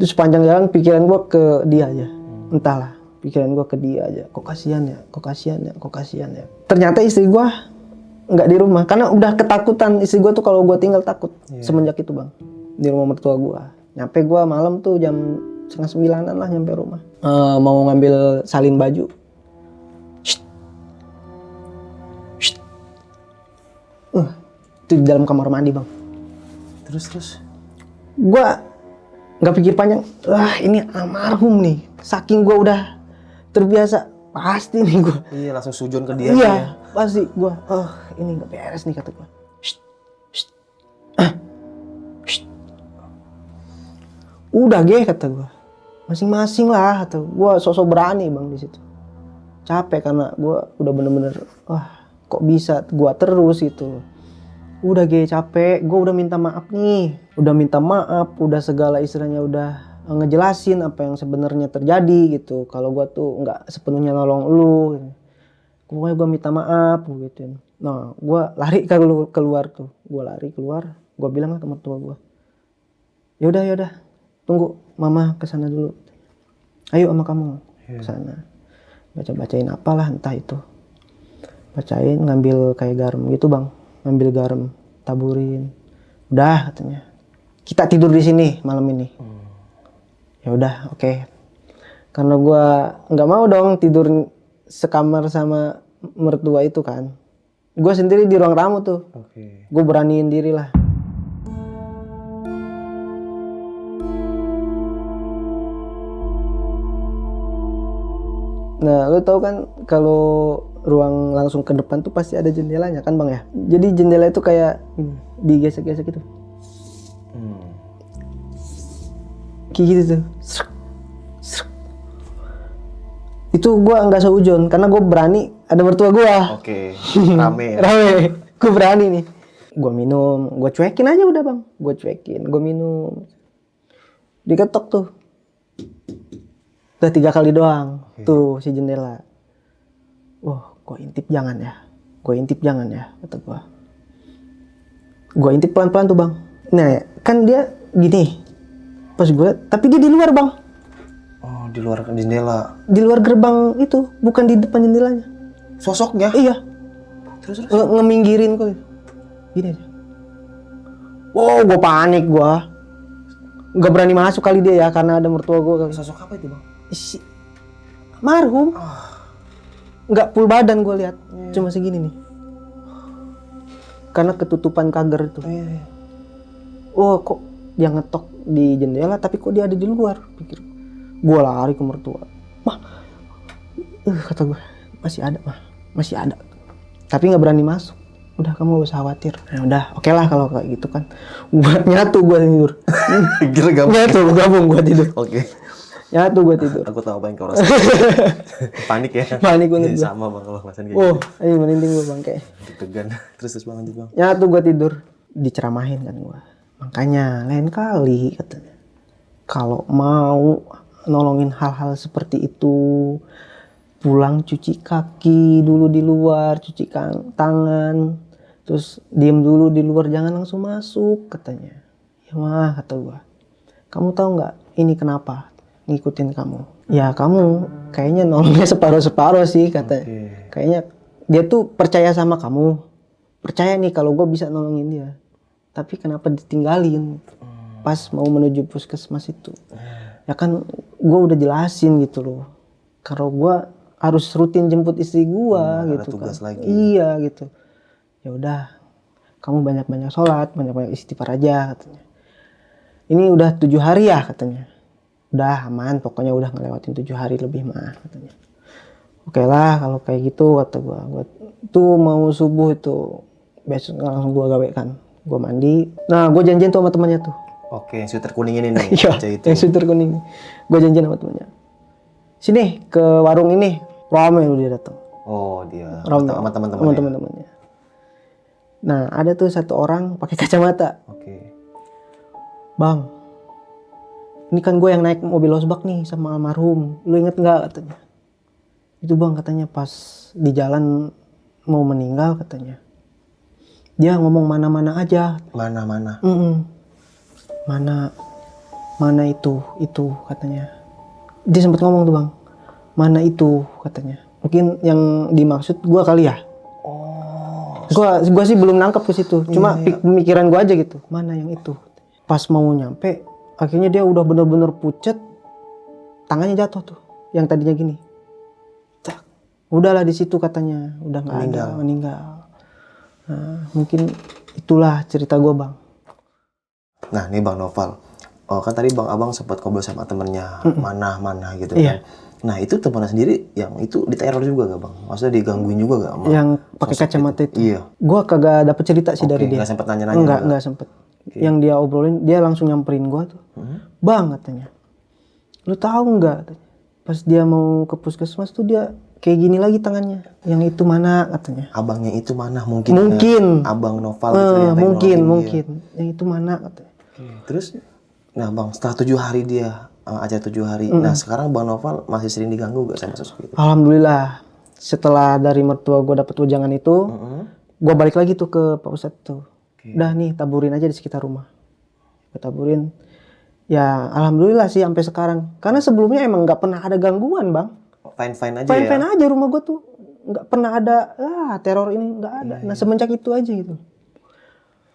Terus sepanjang jalan pikiran gue ke dia aja. Entahlah, pikiran gue ke dia aja. Kok kasihan ya. Ternyata istri gue nggak di rumah karena udah ketakutan istri gue tuh kalau gue tinggal takut. Semenjak itu bang, di rumah mertua gue. Nyampe gue malam tuh jam 8:30 lah nyampe rumah. Mau ngambil salin baju. Itu di dalam kamar mandi bang. Terus? Gue nggak pikir panjang. Ini almarhum nih. Saking gue udah terbiasa, pasti nih gue. Iya langsung sujud ke dia. Iya pasti gue. Ini nggak beres nih kata gue. Udah ge kata gue. Masing-masing lah kata gue. Sosok berani bang di situ. Capek karena gue udah bener-bener wah kok bisa gue terus gitu. Udah ge capek. Gue udah minta maaf nih. Udah minta maaf. Udah segala istilahnya udah ngejelasin apa yang sebenarnya terjadi gitu. Kalau gue tuh nggak sepenuhnya nolong lu. Gitu. Gue minta maaf gitu. Nah gue lari keluar tuh. Gue lari keluar. Gue bilang lah ke mertua gue. Yaudah. Tunggu mama kesana dulu. Ayo sama kamu kesana. Baca-bacain apalah entah itu. Bacain ngambil kayak garam gitu bang. Ngambil garam taburin. Udah katanya. Kita tidur di sini malam ini. Ya udah oke. Karena gue nggak mau dong tidur sekamar sama mertua itu kan. Gue sendiri di ruang tamu tuh. Gue beraniin diri lah. Nah, lo tau kan kalau ruang langsung ke depan tuh pasti ada jendelanya kan bang ya. Jadi jendela itu kayak digesek-gesek gitu. Kayak gitu tuh. Itu gue nggak seujon karena gue berani ada mertua gue. Oke. Rame. Gue berani nih. Gue minum, gue cuekin aja udah bang. Gue cuekin, gue minum. Diketok tuh. Udah 3 kali doang. Tuh si jendela. Wah, gue intip jangan ya. Kata gue. Gue intip pelan-pelan tuh bang. Nah kan dia gini. Pas gue, tapi dia di luar bang. Oh, di luar jendela. Di luar gerbang itu, bukan di depan jendelanya. Sosoknya? Iya. Terus? Ngeminggirin kok. Gini aja. Wow, gue panik gue. Gak berani masuk kali dia ya, karena ada mertua gue. Sosok apa itu bang? Marhum. Nggak full badan gue lihat, cuma segini nih. Karena ketutupan pagar itu. Oh kok dia ngetok di jendela, tapi kok dia ada di luar? Pikir. Gue lari ke mertua. Mah, kata gue masih ada. Tapi nggak berani masuk. Udah kamu gak usah khawatir. Nah, udah oke lah kalau kayak gitu kan. Nyatu gue tidur. Gabung gue tidur. Oke. Nyatu gue tidur. Aku tahu apa yang kau rasain. Panik ya? Panik banget. Sama bang kalau ngerasain kayak gitu. Ayo merinding gue bang kayak. Deg-degan. Terus bang lanjut bang. Nyatu gue tidur. Diceramahin kan gue. Makanya lain kali katanya. Kalau mau nolongin hal-hal seperti itu, pulang cuci kaki dulu di luar, cuci tangan, terus diem dulu di luar, jangan langsung masuk katanya. Ya mah kata gue. Kamu tahu nggak ini kenapa? Ngikutin kamu. Ya kamu kayaknya nolongnya separuh-separuh sih katanya. Kayaknya dia tuh percaya sama kamu. Percaya nih kalau gue bisa nolongin dia. Tapi kenapa ditinggalin pas mau menuju puskesmas itu? Ya kan gue udah jelasin gitu loh. Kalau gue harus rutin jemput istri gue gitu kan. Lagi. Iya gitu. Ya udah, kamu banyak-banyak sholat, banyak-banyak istighfar aja katanya. Ini udah 7 hari ya katanya. Udah aman, pokoknya udah ngelewatin 7 hari lebih mah katanya. Oke lah kalau kayak gitu kata gue. Gue tuh mau subuh itu besok langsung gue gawe kan. Gue mandi. Nah gue janjian tuh sama temannya tuh. Oke, yang sweater kuning ini nih. Iya, yang sweater kuning. Gue janjian sama temannya. Sini ke warung ini. Rame dia datang. Oh dia. Sama teman-temannya. Nah ada tuh satu orang pakai kacamata. Oke. Bang, ini kan gue yang naik mobil losbak nih sama almarhum. Lu inget nggak katanya? Itu bang katanya pas di jalan mau meninggal katanya. Dia ngomong mana-mana aja. Mana-mana? Mana itu katanya. Dia sempat ngomong tuh bang. Mana itu katanya. Mungkin yang dimaksud gue kali ya. Oh. Gue sih belum nangkep ke situ. Cuma pemikiran gue aja gitu. Mana yang itu? Pas mau nyampe, akhirnya dia udah bener-bener pucet. Tangannya jatuh tuh. Yang tadinya gini. Tak. Udahlah di situ katanya. Udah nggak ada, meninggal. Nah, mungkin itulah cerita gue bang. Nah nih bang Noval. Oh kan tadi bang abang sempat ngobrol sama temennya. Mana gitu iya. kan. Nah itu temennya sendiri yang itu diteror juga gak bang? Maksudnya digangguin juga gak? Yang pakai kacamata itu? Iya. Gue kagak dapet cerita sih dari dia. Gak sempet nanya-nanya? Enggak sempet. Yang dia obrolin, dia langsung nyamperin gue tuh. Bang katanya, lu tahu nggak? Katanya. Pas dia mau ke puskesmas tuh dia kayak gini lagi tangannya. Yang itu mana katanya? Abangnya itu mana? Mungkin. Abang Noval gitu yang tadi mungkin. nolongin dia. Yang itu mana katanya? Terus, nah bang, setelah 7 hari dia aja 7 hari. Nah sekarang bang Noval masih sering diganggu gak sama sosok itu? Alhamdulillah. Setelah dari mertua gue dapet ujangan itu, gue balik lagi tuh ke Pak Ustadz tuh. Udah nih taburin aja di sekitar rumah. Gue taburin. Ya alhamdulillah sih sampai sekarang. Karena sebelumnya emang nggak pernah ada gangguan bang. Fine-fine aja Fine-fine ya? aja rumah gue tuh. Nggak pernah ada teror ini, nggak ada. Nah semenjak itu aja gitu.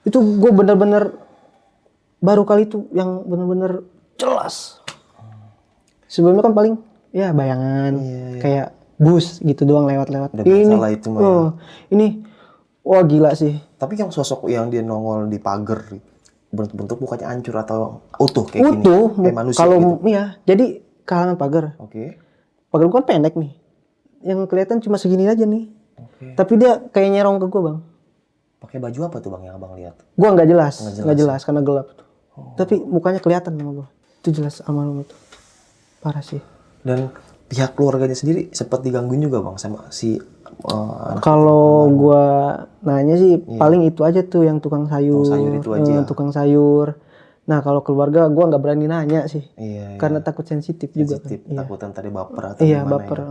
Itu gue bener-bener baru kali itu yang bener-bener jelas. Sebelumnya kan paling ya bayangan kayak bus gitu doang lewat-lewat. Ini itu mah ya. Ini wah gila sih. Tapi yang sosok yang dia nongol di pagar bentuk mukanya hancur atau utuh kayak gini? Utuh. Kayak manusia Kalau gitu? iya, jadi kalangan pagar. Oke. Pagar gua kan pendek nih. Yang kelihatan cuma segini aja nih. Tapi dia kayak nyerong ke gua bang. Pakai baju apa tuh bang yang abang lihat? Gua nggak jelas karena gelap tuh. Tapi mukanya kelihatan sama gua. Itu jelas almarhum itu. Parah sih. Dan pihak keluarganya sendiri sempat digangguin juga bang sama si kalau gua nanya sih paling itu aja tuh yang tukang sayur. itu aja. Tukang sayur. Nah kalau keluarga gua nggak berani nanya sih. Iya. Karena takut sensitif juga kan. Takutan tadi baper atau Iya gimana baper. ya?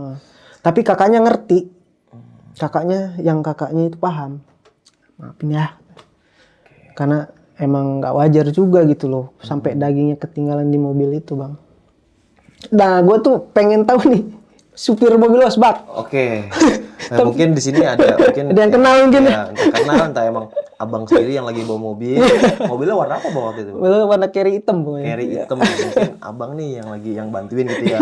Tapi kakaknya ngerti. Kakaknya itu paham. Maafin ya. Karena emang nggak wajar juga gitu loh. Sampai dagingnya ketinggalan di mobil itu bang. Nah gue tuh pengen tahu nih. Supir mobil Osbak. Oke. Nah, mungkin di sini ada yang kenal mungkin. Ya, entah emang abang sendiri yang lagi bawa mobil. Mobilnya warna apa bang waktu itu? Mobilnya warna carry hitam pokoknya. Carry hitam. Mungkin abang nih yang bantuin gitu ya.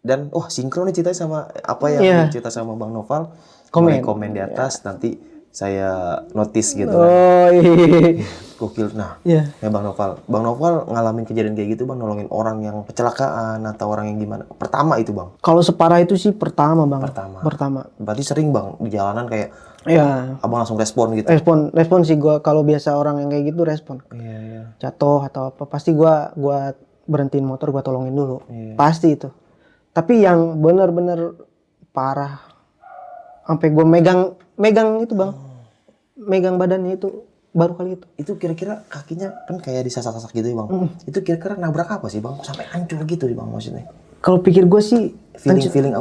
Dan sinkron nih ceritanya sama apa yang cerita sama Bang Noval. Komen di atas nanti saya notice gitu kan. Oh iya. Gokil. Nah, ya Bang Noval ngalamin kejadian kayak gitu bang, nolongin orang yang kecelakaan atau orang yang gimana? Pertama itu bang? Kalau separah itu sih pertama bang. Pertama. Berarti sering bang di jalanan kayak abang langsung respon gitu? Respon sih gue kalau biasa orang yang kayak gitu respon. Iya. Jatuh atau apa pasti gue berhentiin motor gue tolongin dulu. Pasti itu. Tapi yang benar-benar parah sampai gue megang itu bang. Megang badannya itu baru kali itu. Itu kira-kira kakinya kan kayak disasak-sasak gitu ya bang. Itu kira-kira nabrak apa sih bang? Sampai hancur gitu ya bang maksudnya? Kalau pikir gue sih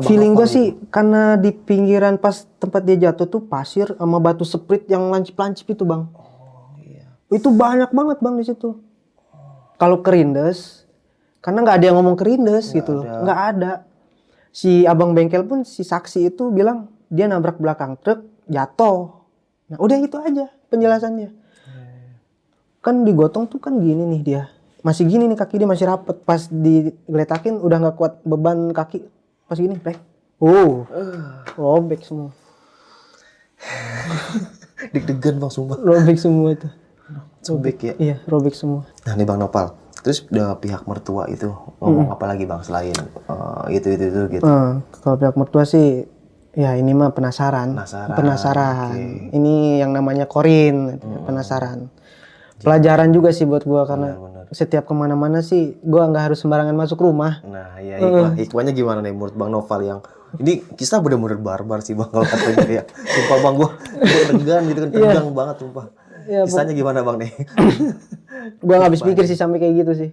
feeling gue sih karena di pinggiran pas tempat dia jatuh tuh pasir sama batu sprit yang lancip-lancip itu bang. Oh iya. Itu banyak banget bang di situ. Kalau kerindes, karena nggak ada yang ngomong kerindes gitu loh, nggak ada. Si abang bengkel pun si saksi itu bilang dia nabrak belakang truk jatuh. Nah udah itu aja penjelasannya. Kan digotong tuh kan gini nih dia. Masih gini nih kaki dia masih rapet. Pas digeletakin udah nggak kuat beban kaki. Pas gini, plek. Robek semua. Deg-degan bang sumpah. Robek semua itu. Robek ya? Iya, robek semua. Nah nih Bang Nopal, terus pihak mertua itu ngomong apa lagi bang selain itu gitu? Kalau pihak mertua sih, ya ini mah penasaran. Okay. Ini yang namanya Korin, penasaran. Pelajaran juga sih buat gua karena setiap kemana-mana sih gua nggak harus sembarangan masuk rumah. Nah ya hikmahnya gimana nih menurut Bang Noval yang ini kisah bener-bener barbar sih bang kalau katanya ya. Sumpah bang gua tegang gitu kan, tegang banget sumpah. Ya, kisahnya gimana bang nih? Gua nggak habis pikir sih sampai kayak gitu sih.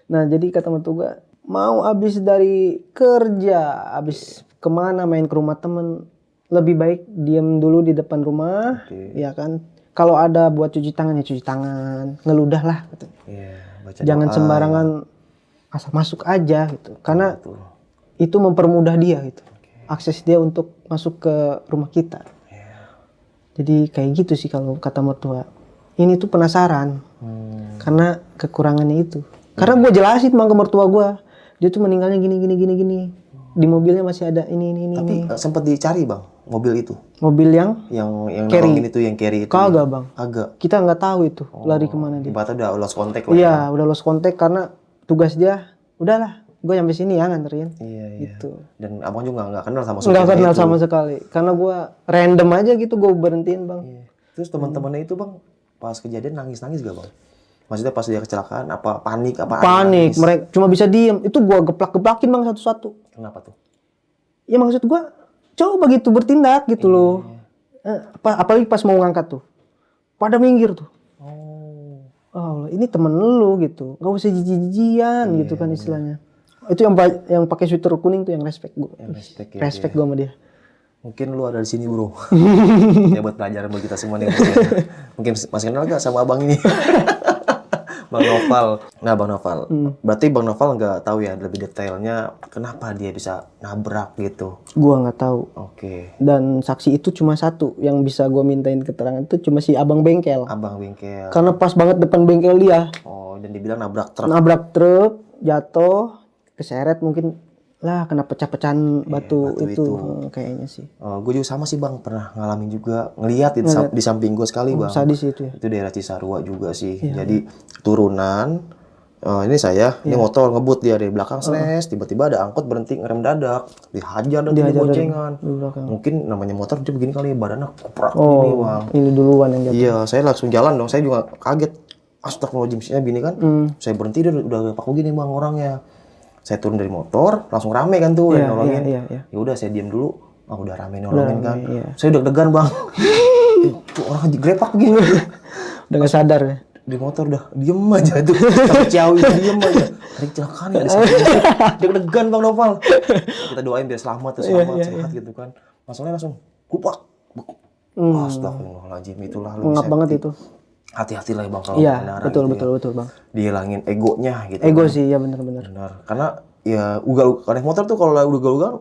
Nah jadi kata mertua gua mau habis dari kerja, habis kemana main ke rumah temen, lebih baik diam dulu di depan rumah, ya kan? Kalau ada buat cuci tangan ya cuci tangan, ngeludah lah gitu. Jangan sembarangan asal masuk aja gitu. Karena itu mempermudah dia gitu. Akses dia untuk masuk ke rumah kita. Jadi kayak gitu sih kalau kata mertua. Ini tuh penasaran. Karena kekurangannya itu. Karena gue jelasin bang ke mertua gue. Dia tuh meninggalnya gini. Di mobilnya masih ada ini. Tapi sempat dicari bang mobil itu. Mobil yang carry itu yang carry itu. Kagak bang. Agak. Kita nggak tahu itu lari kemana dia. Berarti udah lost contact lah. Iya, udah lost contact karena tugas dia udahlah. Gue sampai sini ya nganterin. Iya. Gitu. Dan abang juga nggak kenal sama sekali. Nggak kenal sama sekali. Karena gue random aja gitu gue berhentiin bang. Terus teman-temannya itu bang pas kejadian nangis-nangis gak bang? Maksudnya pas dia kecelakaan apa panik apa? Panik, nangis? mereka cuma bisa diem. Itu gua geplak-geplakin bang satu-satu. Kenapa tuh? Ya maksud gua coba gitu bertindak gitu loh. Apalagi pas mau ngangkat tuh. Pada minggir tuh. Oh. Oh, ini temen lu gitu. Gak usah jijik-jijian gitu kan istilahnya. Itu yang pakai sweater kuning tuh yang respect gua. Respect ya, Respect gua sama dia. Mungkin lu ada di sini bro. Ya buat pelajaran buat kita semua nih. Mungkin masih kenal gak sama abang ini? Bang Noval. Nah Bang Noval, berarti Bang Noval nggak tahu ya lebih detailnya kenapa dia bisa nabrak gitu. Gua nggak tahu. Oke. Dan saksi itu cuma satu yang bisa gua mintain keterangan itu cuma si abang bengkel. Abang bengkel. Karena pas banget depan bengkel dia. Oh, dan dibilang nabrak truk. Nabrak truk, jatuh, keseret mungkin lah kena pecah-pecahan batu itu. Kayaknya sih. Gue juga sama sih bang, pernah ngalamin juga ngeliat di samping gue sekali bang. Sadis itu ya. Itu daerah Cisarua juga sih. Jadi turunan, ini saya, ini motor ngebut dia dari belakang slash, tiba-tiba ada angkot berhenti ngerem dadak, dihajar dan boncengan. Mungkin namanya motor dia begini kali badannya kuprak gini bang. Ini duluan yang jatuh. Iya, saya langsung jalan dong, saya juga kaget. Astagfirullahaladzim, sihnya gini kan. Saya berhenti dia udah paku gini bang orangnya. Saya turun dari motor, langsung rame kan tuh yang nolongin. Ya udah saya diam dulu. Udah rame nolongin kan. Saya udah deg-degan bang. Tuh orang grepak gini. Udah gak sadar ya. Di motor udah diem aja tuh. Tapi ciao itu diem aja. Hari kecelakaan ya deg-degan bang Noval. Kita doain biar selamat sehat gitu kan. Masalahnya langsung kupak. Astagfirullahaladzim, itulah lu Ngap banget itu. Hati-hati lah bang kalau Iya, betul bang. Dihilangin egonya gitu. Ego kan. sih, ya benar. Karena ya naik motor tuh kalau ugal-ugalan,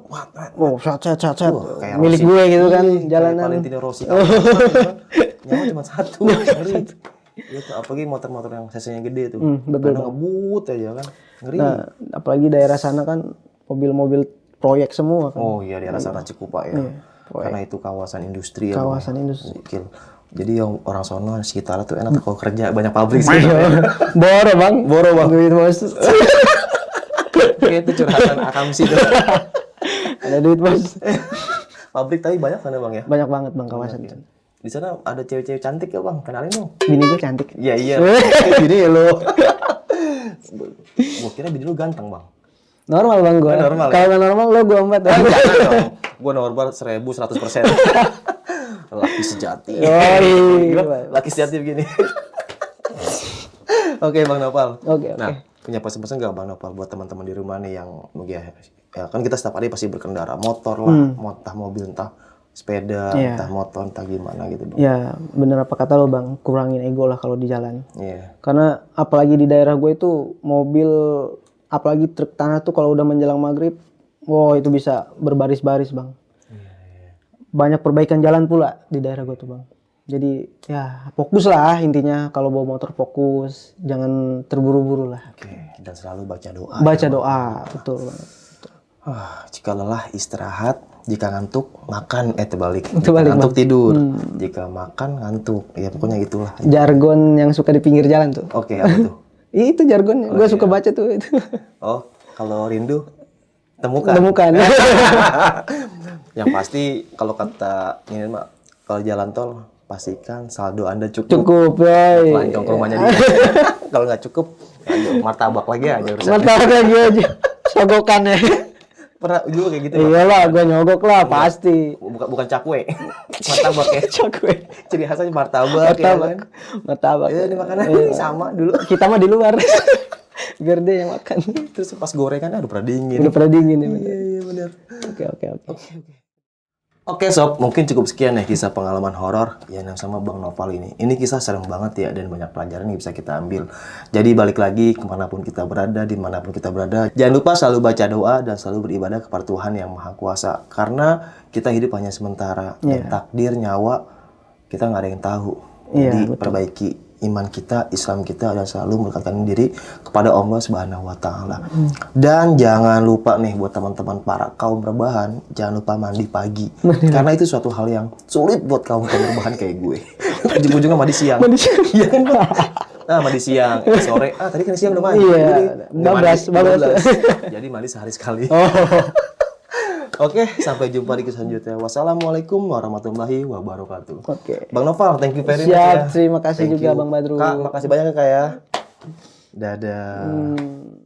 Cat. kayak Milik Rossi. gue gitu kan, jalanan. Valentino Rossi. Nyawa cuma satu. Ngeri. Itu apalagi motor-motor yang cc-nya gede tuh. Betul. Karena ngebut aja kan. Ngeri. Nah, apalagi daerah sana kan mobil-mobil proyek semua kan. Oh iya, daerah sana Cikupa ya. Karena itu kawasan industri ya. Kawasan industri. Gokil. Jadi yang orang sono sekitar tuh enak kalau kerja banyak pabrik sih. Boro bang. Duit bos. Kayak itu curhatan Akamsi tuh. Ada duit bos. Pabrik tapi banyak sana bang ya? Banyak banget bang kawasan itu. Di sana ada cewek-cewek cantik ya bang, kenalin dong. Bini gue cantik. Iya. Bini lo. Gue kira bini lu ganteng bang. Normal bang gue. Normal. Kalau nggak normal lo gue 4. Jangan dong. Gue normal 100%. Laki sejati. Laki sejati begini. Oke Bang Nopal. Nah, punya pesan-pesan nggak Bang Nopal buat teman-teman di rumah nih yang mungkin ya kan kita setiap hari pasti berkendara motor lah, entah mobil, entah sepeda, entah motor, entah gimana gitu Bang. Ya bener apa kata lo bang, kurangin ego lah kalau di jalan. Iya. Karena apalagi di daerah gue itu mobil, apalagi truk tanah tuh kalau udah menjelang maghrib, wow itu bisa berbaris-baris bang. Banyak perbaikan jalan pula di daerah gue tuh bang. Jadi ya fokus lah intinya, kalau bawa motor fokus, jangan terburu-buru lah. Oke, dan selalu baca doa. Baca doa, betul banget. Jika lelah istirahat, jika ngantuk makan, terbalik. bang. Ngantuk tidur, jika makan ngantuk, ya pokoknya gitulah. Jargon yang suka di pinggir jalan tuh. Oke, apa tuh? Itu jargonnya, gue suka baca tuh itu. Oh, kalau rindu temukan. Yang pasti kalau kata ini mak, kalau jalan tol pastikan saldo Anda cukup. Lancong ke rumahnya dia. Kalau nggak cukup, ayo martabak lagi aja urusannya. Martabak lagi aja. Sogokan ya. Pernah juga kayak gitu. Iyalah, gue nyogok lah pasti. Bukan cakwe. Martabak ya. Cakwe. Ciri khasnya martabak. Ya, kan? Martabak. Ya, di makanan sama dulu. Kita mah di luar. Biar dia yang makan. Terus pas gorengan udah pernah dingin. Udah pernah dingin ya. Iya benar. Oke. Oke sob, mungkin cukup sekian ya kisah pengalaman horor yang sama Bang Noval ini. Ini kisah serem banget ya dan banyak pelajaran yang bisa kita ambil. Jadi balik lagi kemanapun kita berada, dimanapun kita berada, jangan lupa selalu baca doa dan selalu beribadah kepada Tuhan yang Maha Kuasa. Karena kita hidup hanya sementara dan takdir nyawa kita nggak ada yang tahu. Jadi perbaiki iman kita, Islam kita, dan selalu mendekatkan diri kepada Allah Subhanahu wa Ta'ala. Dan jangan lupa nih buat teman-teman para kaum rebahan, jangan lupa mandi pagi. Karena itu suatu hal yang sulit buat kaum rebahan kayak gue. Ujung-ujungnya mandi siang. Iya kan Pak? Mandi siang, sore. Tadi kan siang udah mandi. Iya, bablas. Jadi mandi sehari sekali. Oke, sampai jumpa di kisah selanjutnya. Wassalamualaikum warahmatullahi wabarakatuh. Oke. Bang Noval, thank you very much Siap, ya. terima kasih Thank juga you. Bang Badru. Kak, makasih banyak ya Kak ya. Dadah. Hmm.